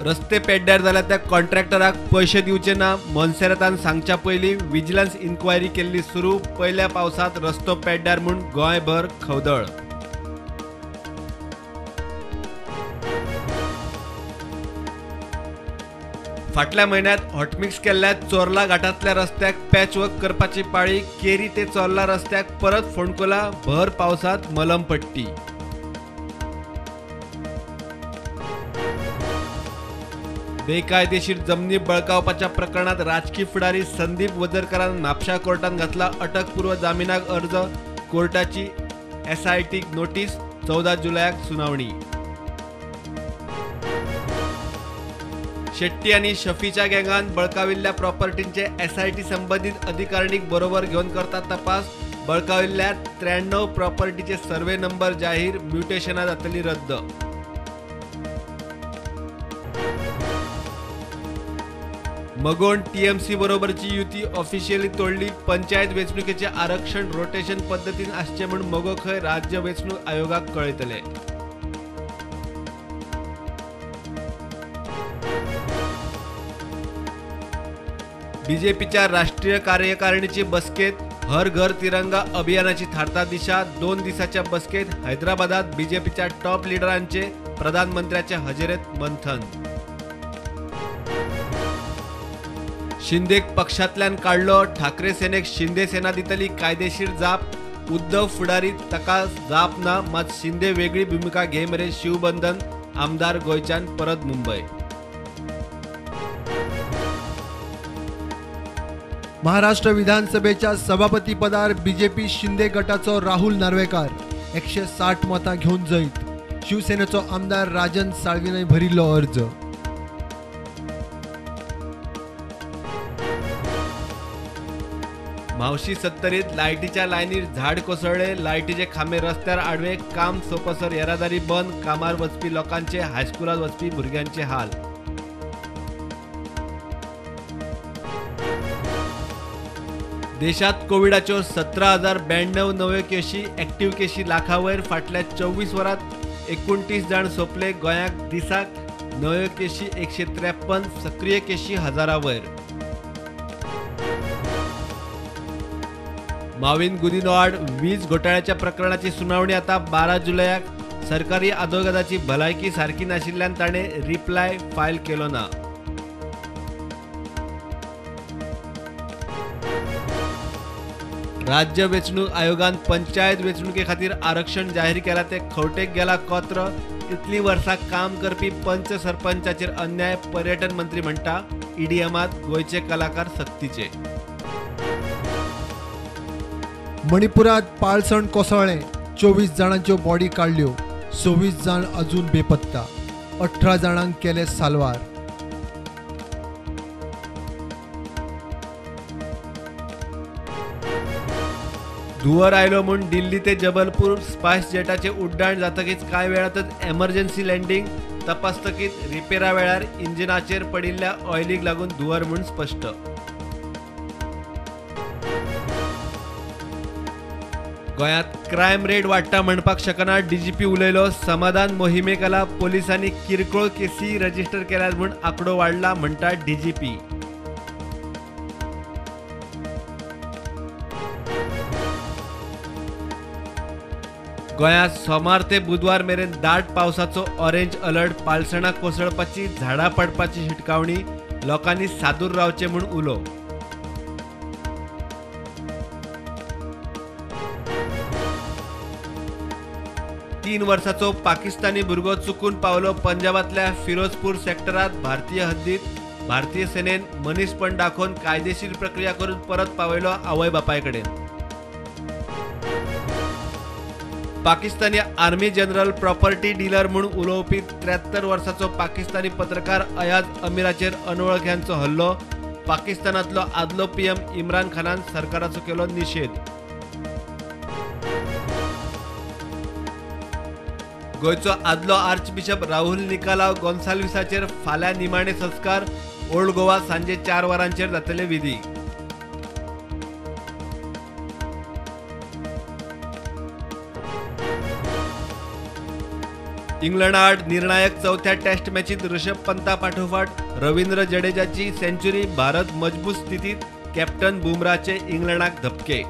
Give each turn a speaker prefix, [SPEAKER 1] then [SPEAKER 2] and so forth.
[SPEAKER 1] रस्ते पेड्ड्यार जाल्या त्या कॉन्ट्रॅक्टराक पैसे दिवचे ना मोन्सेरातान सांगच्या पयलीं विजिलन्स इन्क्वायरी केल्ली सुरू. पहिल्या पावसात रस्तो पेड्ड्यार म्हूण गोंयभर खवदळ. फाटल्या म्हयन्यात हॉटमिक्स केल्ल्या चोरला घाटांतल्या रस्त्याक पॅचवर्क करपाची पाळी. केरी ते चोरला रस्त्याक परत फोंडकुला भर पावसात मलमपट्टी. बेकायदेशीर जमनी बळकावपाच्या प्रकरणात राजकीय फुडारी संदीप वजरकरान म्हापशा कोर्टान घातला अटकपूर्व जामिनाक अर्ज. कोर्टाची SIT नोटीस. 14 जुलयाक सुनावणी. शेट्टी आणि शफीच्या गँगान बळकाविल्ल्या प्रॉपर्टींचे SIT संबंधित अधिकारीणीक बरोबर घेऊन करतात तपास. बळकाविल्ल्या 93 प्रॉपर्टीचे सर्वे नंबर जाहीर. म्युटेशनां जातली रद्द. मगोन TMC बरोबरची युती ऑफिशियली तोडली. पंचायत वेंचणुकेचे आरक्षण रोटेशन पद्धतीन आसचे म्हूण मगो खंय राज्य वेंचणूक आयोगाक कळयतले. BJPच्या राष्ट्रीय कार्यकारिणीची बसकेत हर घर तिरंगा अभियानाची थारता दिशा. 2 दिसाच्या बसकेत हैदराबादात BJPच्या टॉप लिडरांचे प्रधानमंत्र्याच्या हजेरेत मंथन. शिंदेक पक्षांतल्यान काढलो. ठाकरे सेनेक शिंदे सेना दितली कायदेशीर जाप. उद्धव फुडारी ताका जाप ना मात शिंदे वेगळी भूमिका घे मरे शिवबंधन. आमदार गोंयच्यान परत मुंबय.
[SPEAKER 2] महाराष्ट्र विधानसभेच्या सभापती पदार BJP शिंदे गटाचो राहुल नार्वेकार 160 मतां घेवन जैत. शिवसेनेचो आमदार राजन साळवीन भरिल्लो अर्ज.
[SPEAKER 1] मावशी 70त लायटीच्या लायनीर झाड कोसळ्ळे. लायटीचे खांबे रस्त्यार आडवे. काम सोपसर येरादारी बंद. कामार वचपी लोकांचे हायस्कुलात वचपी भुरग्यांचे हाल. देशात कोविडाच्यो 17,092 नव्यो केशी. एक्टिव्ह केशी लाखावयर. फाटल्या 24 वरांत 29 जाण सोंपले. गोंयाक दिसाक नव्यो केशी 153. सक्रिय केशी हजारावयर. माविन गुदिन्होआड वीज घोटाळ्याच्या प्रकरणाची सुनावणी आता 12 जुलयाक. सरकारी आदोगादाची भलायकी सारकी नाशिल्ल्यान ताणें रिप्लाय फायल केलो ना. राज्य वेंचणूक आयोगान पंचायत वेंचणुके खातीर आरक्षण जाहीर केला ते खवटेक गेला कोत्र. इतली वर्सां काम करपी पंच सरपंचाचेर अन्याय. पर्यटन मंत्री म्हणटा EDMात गोंयचे कलाकार सक्तीचे.
[SPEAKER 2] मणिपुरात पाळसण कोसळ्ळें. 24 जाणांच्यो बॉडी काडल्यो. 26 जाण अजून बेपत्ता. 18 जाणांक केले साल्वार.
[SPEAKER 1] धुंवर आयलो म्हूण दिल्ली ते जबलपूर स्पायस जेटाचे उड्डाण जातकीच कांय वेळातच एमर्जन्सी लँडिंग. तपासतकीत रिपेरा वेळार इंजिनाचेर पडिल्ल्या ऑयलीक लागून धुंवर म्हूण स्पश्ट. गोंयांत क्रायम रेट वाडटा म्हणपाक शकना. DGP उलयलो. समाधान मोहिमेक आला. पोलिसांनी किरकोळ केसी रजिस्टर केल्यात म्हूण आंकडो वाडला म्हणटा DGP. गोंयांत सोमार ते बुधवार मेरेन दाट पावसाचो ऑरेंज अलर्ट. पालसणां कोसळपाची, झाडां पडपाची शिटकावणी. लोकांनी सादूर रावचे म्हूण उलो. तीन वर्साचो पाकिस्तानी भुरगो चुकून पावलो पंजाबातल्या फिरोजपूर सेक्टरात भारतीय हद्दीत. भारतीय सेनेन मनीसपण दाखोवन कायदेशीर प्रक्रिया करून परत पावयलो आवय बापाय कडेन. Pakistani army general property dealer म्हूण उलोवपी 73 वर्साचो पाकिस्तानी पत्रकार अयाज अमीराचेर अनवळख्यांचो हल्लो. पाकिस्तानांतलो आदलो PM इम्रान खानान सरकाराचो केलो निशेध. गोंयचो आदलो आर्चबिशप राहुल निकालाव गोन्साल्विसाचेर फाल्यां निमाणे संस्कार. ओल्ड गोवा सांजे 4 वरांचेर जातले विधी. इंग्लंड आड निर्णायक चौथ्या टेस्ट मॅचीत ऋषभ पंता पाठोपाठ रवींद्र जडेजाची सेंचुरी, भारत मजबूत स्थितीत, कॅप्टन बुमराहचे इंग्लंडाक धपके.